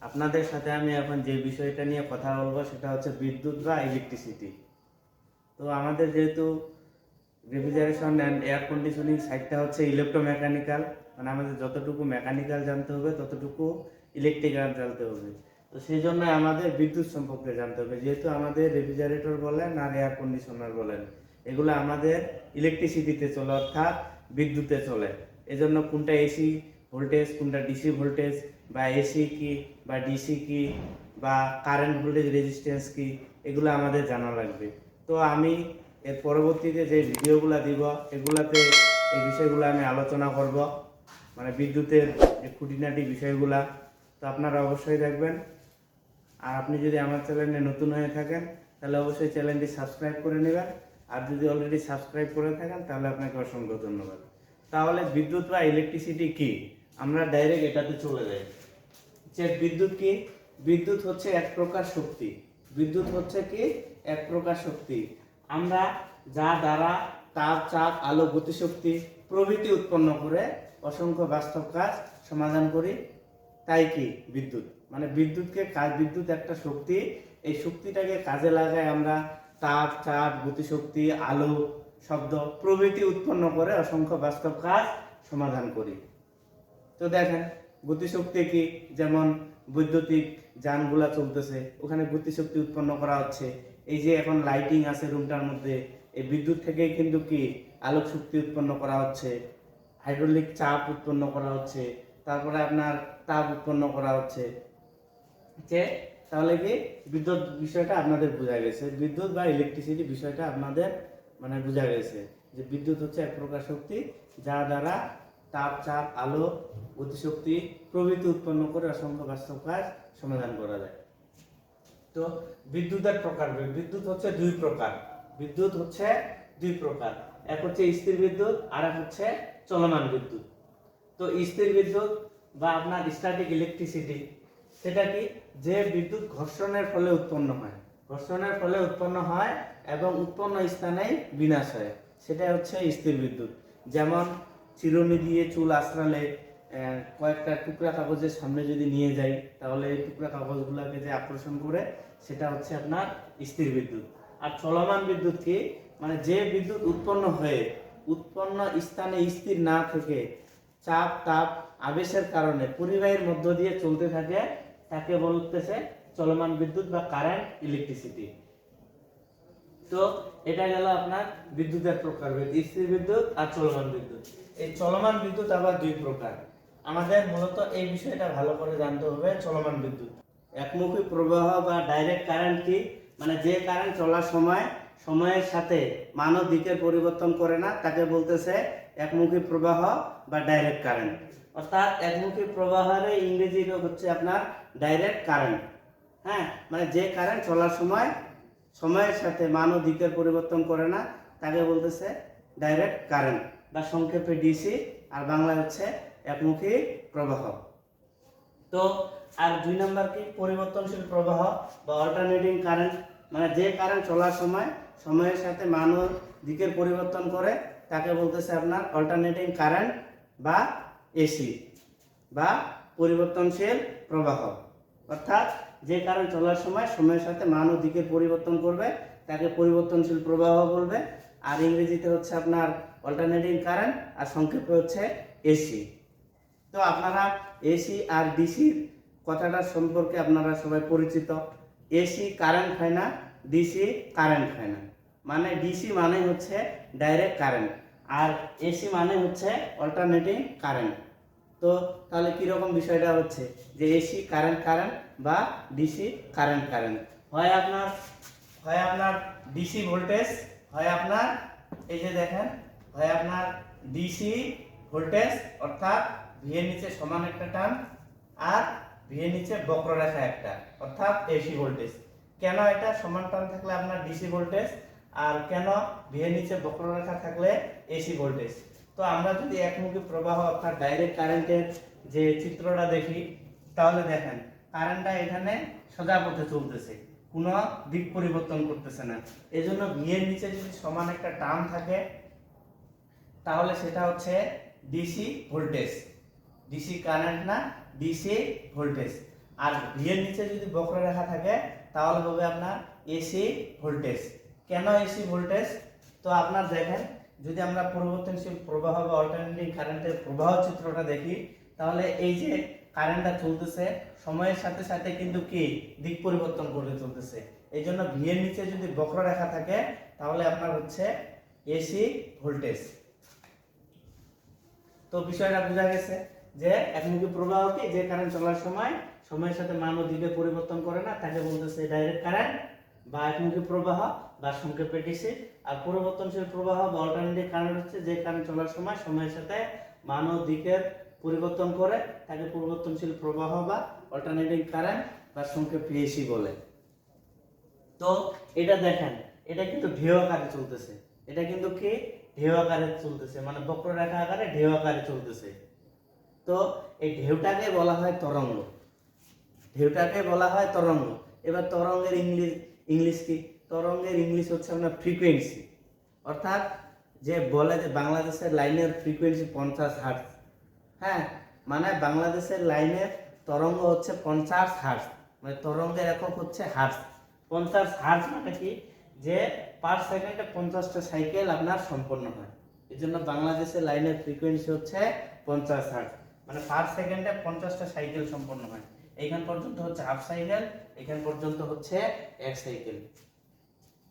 আপনাদের সাথে আমি এখন যে বিষয়টা নিয়ে কথা বলবো সেটা হচ্ছে বিদ্যুৎ বা ইলেকট্রিসিটি। তো আমাদের যেহেতু রেফ্রিজারেশন অ্যান্ড এয়ার কন্ডিশনিং সাইডটা হচ্ছে ইলেকট্রোমেকানিক্যাল, মানে আমাদের যতটুকু মেকানিক্যাল জানতে হবে ততটুকু ইলেকট্রিক্যাল জানতে হবে। তো সেই জন্য আমাদের বিদ্যুৎ সম্পর্কে জানতে হবে, যেহেতু আমাদের রেফ্রিজারেটর বলেন আর এয়ার কন্ডিশনার বলেন এগুলো আমাদের ইলেকট্রিসিটিতে চলে, অর্থাৎ বিদ্যুতে চলে। এজন্য কোনটা এসি ভোল্টেজ, কোনটা ডিসি ভোল্টেজ, বা এসি কি বা ডিসি কি, বা কারেন্ট ভোল্টেজ রেজিস্ট্যান্স কি, এগুলো আমাদের জানা লাগবে। তো আমি এর পরবর্তীতে যে ভিডিওগুলো দিব এগুলাতে এই বিষয়গুলো আমি আলোচনা করব, মানে বিদ্যুতের যে খুঁটিনাটি বিষয়গুলা। তো আপনারা অবশ্যই দেখবেন। আর আপনি যদি আমার চ্যানেলে নতুন হয়ে থাকেন তাহলে অবশ্যই চ্যানেলটি সাবস্ক্রাইব করে নেবেন, আর যদি অলরেডি সাবস্ক্রাইব করে থাকেন তাহলে আপনাকে অসংখ্য ধন্যবাদ। তাহলে বিদ্যুৎ বা ইলেকট্রিসিটি কি, আমরা ডাইরেক্ট এটাতে চলে যাই। যে বিদ্যুৎ কি, বিদ্যুৎ হচ্ছে এক প্রকার শক্তি। বিদ্যুৎ হচ্ছে কি এক প্রকার শক্তি। আমরা যা দ্বারা তাপ, চাপ, আলো, গতিশক্তি প্রভৃতি উৎপন্ন করে অসংখ্য বাস্তব কাজ সমাধান করি, তাই কি বিদ্যুৎ। মানে বিদ্যুৎকে কাজ, বিদ্যুৎ একটা শক্তি, এই শক্তিটাকে কাজে লাগায় আমরা তাপ, চাপ, গতিশক্তি, আলো, শব্দ প্রভৃতি উৎপন্ন করে অসংখ্য বাস্তব কাজ সমাধান করি। তো দেখেন গতিশক্তি কি, যেমন বৈদ্যুতিক যানগুলা চলতেছে ওখানে গতিশক্তি উৎপন্ন করা হচ্ছে। এই যে এখন লাইটিং আছে রুমটার মধ্যে, এই বিদ্যুৎ থেকেই কিন্তু কি আলোক শক্তি উৎপন্ন করা হচ্ছে। হাইড্রোলিক চাপ উৎপন্ন করা হচ্ছে, তারপরে আপনার তাপ উৎপন্ন করা হচ্ছে। যে তাহলে কি বিদ্যুৎ বিষয়টা আপনাদের বোঝা গেছে, বিদ্যুৎ বা ইলেকট্রিসিটি বিষয়টা আপনাদের মানে বোঝা গেছে যে বিদ্যুৎ হচ্ছে এক প্রকার শক্তি যা দ্বারা তাপ, চাপ, আলো, গতিশক্তি প্রভৃতি উৎপন্ন করে অসংখ্য বাস্তব কাজ সমাধান করা যায়। তো বিদ্যুতের প্রকার, বিদ্যুৎ হচ্ছে দুই প্রকার। বিদ্যুৎ হচ্ছে দুই প্রকার, এক হচ্ছে স্থির বিদ্যুৎ আর এক হচ্ছে চলমান বিদ্যুৎ। তো স্থির বিদ্যুৎ বা আপনার স্ট্যাটিক ইলেকট্রিসিটি, সেটা কি, যে বিদ্যুৎ ঘর্ষণের ফলে উৎপন্ন হয়, ঘর্ষণের ফলে উৎপন্ন হয় এবং উৎপন্ন স্থানেই বিনাশ হয়, সেটা হচ্ছে স্থির বিদ্যুৎ। যেমন চিরুনি দিয়ে চুল আঁচড়ালে কয়েকটা টুকরা কাগজের সামনে যদি নিয়ে যাই তাহলে এই টুকরা কাগজগুলোকে যে আকর্ষণ করে সেটা হচ্ছে আপনার স্থির বিদ্যুৎ। আর চলমান বিদ্যুৎ কি, মানে যে বিদ্যুৎ উৎপন্ন হয়ে উৎপন্ন স্থানে স্থির না থেকে চাপ, তাপ, আবেশের কারণে পরিবাহীর মধ্য দিয়ে চলতে থাকে তাকে বলতেছে চলমান বিদ্যুৎ বা কারেন্ট ইলেকট্রিসিটি। তো এটা গেল আপনার বিদ্যুতের প্রকার, স্থির বিদ্যুৎ আর চলমান বিদ্যুৎ। এই চলমান বিদ্যুৎ আবার দুই প্রকার। আমাদের মূলত এই বিষয়টা ভালো করে জানতে হবে। চলমান বিদ্যুৎ একমুখী প্রবাহ বা ডাইরেক্ট কারেন্ট কি, মানে যে কারেন্ট চলার সময় সময়ের সাথে মান ও দিকের পরিবর্তন করে না তাকে বলতেছে একমুখী প্রবাহ বা ডাইরেক্ট কারেন্ট। অর্থাৎ একমুখী প্রবাহের ইংরেজি হচ্ছে আপনার ডাইরেক্ট কারেন্ট। হ্যাঁ, মানে যে কারেন্ট চলার সময় সময়ের সাথে মান ও দিকের পরিবর্তন করে না তাকে বলতেছে ডাইরেক্ট কারেন্ট, বা সংক্ষেপে ডিসি, আর বাংলায় হচ্ছে একমুখী প্রবাহ। তো আর দুই নাম্বার কি, পরিবর্তনশীল প্রবাহ বা অল্টারনেটিং কারেন্ট, মানে যে কারেন্ট চলার সময় সময়ের সাথে মান ও দিকের পরিবর্তন করে তাকে বলতেছে আপনার অল্টারনেটিং কারেন্ট বা এসি, বা পরিবর্তনশীল প্রবাহ। অর্থাৎ যে কারেন্ট চলার সময় সময়ের সাথে মান ও দিকের পরিবর্তন করবে তাকে পরিবর্তনশীল প্রবাহ বলবে, আর ইংরেজিতে হচ্ছে আপনার অল্টারনেটিং কারেন্ট, আর সংক্ষেপে হচ্ছে এসি। তো আপনারা এসি আর ডিসির কথাটা সম্পর্কে আপনারা সবাই পরিচিত। এসি কারেন্ট হয় না, ডিসি কারেন্ট হয় না। মানে ডিসি মানে হচ্ছে ডাইরেক্ট কারেন্ট, আর এসি মানে হচ্ছে অল্টারনেটিং কারেন্ট। তো তাহলে কীরকম বিষয়টা হচ্ছে যে এসি কারেন্ট কারেন্ট বা ডিসি কারেন্ট কারেন্ট, হয় আপনার ডিসি ভোল্টেজ, হয় আপনার এই যে দেখেন, হয় আপনার ডিসি ভোল্টেজ অর্থাৎ ভি এর নিচে সমান একটা টান আর ভি এর নিচে বক্ররেখা একটা, অর্থাৎ এসি ভোল্টেজ। কেন এটা সমান টান থাকলে আপনার ডিসি ভোল্টেজ, আর কেন ভি এর নিচে বক্ররেখা থাকলে এসি ভোল্টেজ। তো আমরা যদি একমুখী প্রবাহ অর্থাৎ ডাইরেক্ট কারেন্টের যে চিত্রটা দেখি তাহলে দেখেন কারেন্টটা এখানে সোজা পথে চলতেছে, কোনো দিক পরিবর্তন করতেছে না। এজন্য ভি এর নিচে যদি সমান একটা টান থাকে তাহলে সেটা হচ্ছে ডিসি ভোল্টেজ, ডিসি কারেন্ট না, ডিসি ভোল্টেজ। আর ভি এর নিচে যদি বক্ররেখা থাকে তাহলে হবে আপনার এসি ভোল্টেজ। কেন এসি ভোল্টেজ? তো আপনার দেখেন, যদি আমরা পরিবর্তনশীল প্রবাহ বা অল্টারনেটিং কারেন্টের প্রবাহ চিত্রটা দেখি, তাহলে এই যে কারেন্টটা চলতেছে সময়ের সাথে সাথে কিন্তু কি দিক পরিবর্তন করে চলতেছে। এই জন্য ভি এর নিচে যদি বক্ররেখা থাকে তাহলে আপনার হচ্ছে এসি ভোল্টেজ। তো বিষয়টা বোঝা গেছে যে একমুখী প্রবাহ কি, যে কারেন্ট চলার সময় সময়ের সাথে মান ও দিকে পরিবর্তন করে না, তাকে বলতেছে ডাইরেক্ট কারেন্ট বা একমুখী প্রবাহ বা সংক্ষেপে ডিসি। আর পরিবর্তনশীল প্রবাহ বা অল্টারনেটিং কারেন্ট হচ্ছে যে কারেন্ট চলার সময় সময়ের সাথে মান ও দিকের পরিবর্তন করে, তাকে পরিবর্তনশীল প্রবাহ বা অল্টারনেটিং কারেন্ট বা সংক্ষেপে এসি বলে। তো এটা দেখেন, এটা কিন্তু ঢেউ আকারে চলতেছে, এটা কিন্তু কি ঢেউ আকারে চলতেছে, মানে বক্ররেখা আকারে ঢেউ আকারে চলতেছে। তো এই ঢেউটাকে বলা হয় তরঙ্গ, ঢেউটাকে বলা হয় তরঙ্গ। এবার তরঙ্গের ইংলিশ কি? তরঙ্গের ইংলিশ হচ্ছে আপনার ফ্রিকোয়েন্সি। অর্থাৎ যে বলে যে বাংলাদেশের লাইনের ফ্রিকোয়েন্সি 50 হার্টজ। হ্যাঁ, মানে বাংলাদেশের লাইনের তরঙ্গ হচ্ছে 50 হার্টজ, মানে তরঙ্গের একক হচ্ছে হার্টজ। 50 হার্টজ মানে কি, যে পার সেকেন্ডে 50টা সাইকেল আপনার সম্পন্ন হয়। এই জন্য বাংলাদেশের লাইনের ফ্রিকোয়েন্সি হচ্ছে 50 হার্টজ, মানে পার সেকেন্ডে 50টা সাইকেল সম্পন্ন হয়। এইখান পর্যন্ত হচ্ছে হাফ সাইকেল, এখান পর্যন্ত হচ্ছে এক সাইকেল।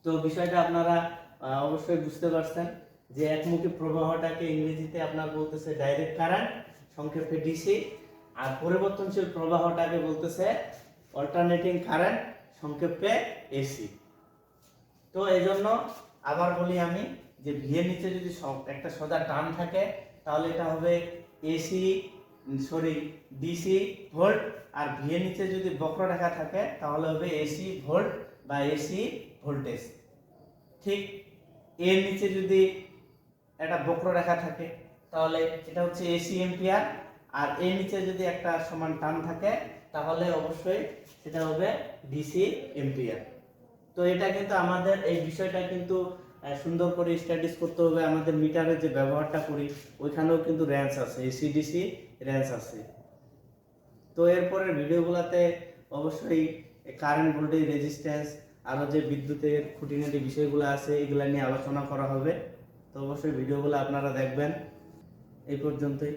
তো বিষয়টা আপনারা অবশ্যই বুঝতে পারছেন যে একমুখী প্রবাহটাকে ইংরেজিতে আপনার বলতেছে ডাইরেক্ট কারেন্ট, সংক্ষেপে ডিসি। আর পরিবর্তনশীল প্রবাহটাকে বলতেছে অল্টারনেটিং কারেন্ট, সংক্ষেপে এসি। তো এই জন্য আবার বলি আমি যে ভি এর নিচে যদি একটা সোজা টান থাকে তাহলে এটা হবে ডিসি ভোল্ট। আর ভি এর নিচে যদি বক্ররেখা থাকে তাহলে হবে এসি ভোল্ট বা এসি ভোল্টেজ। ঠিক এর নিচে যদি একটা বক্ররেখা থাকে তাহলে এটা হচ্ছে এসি এম্পিয়ার। আর এর নিচে যদি একটা সমান টান থাকে তাহলে অবশ্যই সেটা হবে ডিসি এম্পিয়ার। তো এটা কিন্তু আমাদের এই বিষয়টা কিন্তু সুন্দর করে স্টাডিজ করতে হবে। আমাদের মিটারের যে ব্যবহারটা করি ওইখানেও কিন্তু রেঞ্জ আছে, এসি ডিসি রেঞ্জ আছে। তো এরপরের ভিডিওগুলোতে অবশ্যই কারেন্ট, ভোল্টেজ, রেজিস্ট্যান্স, আরও যে বিদ্যুতের খুঁটিনাটি বিষয়গুলো আছে এগুলো নিয়ে আলোচনা করা হবে। তো অবশ্যই ভিডিওগুলো আপনারা দেখবেন। এই পর্যন্তই।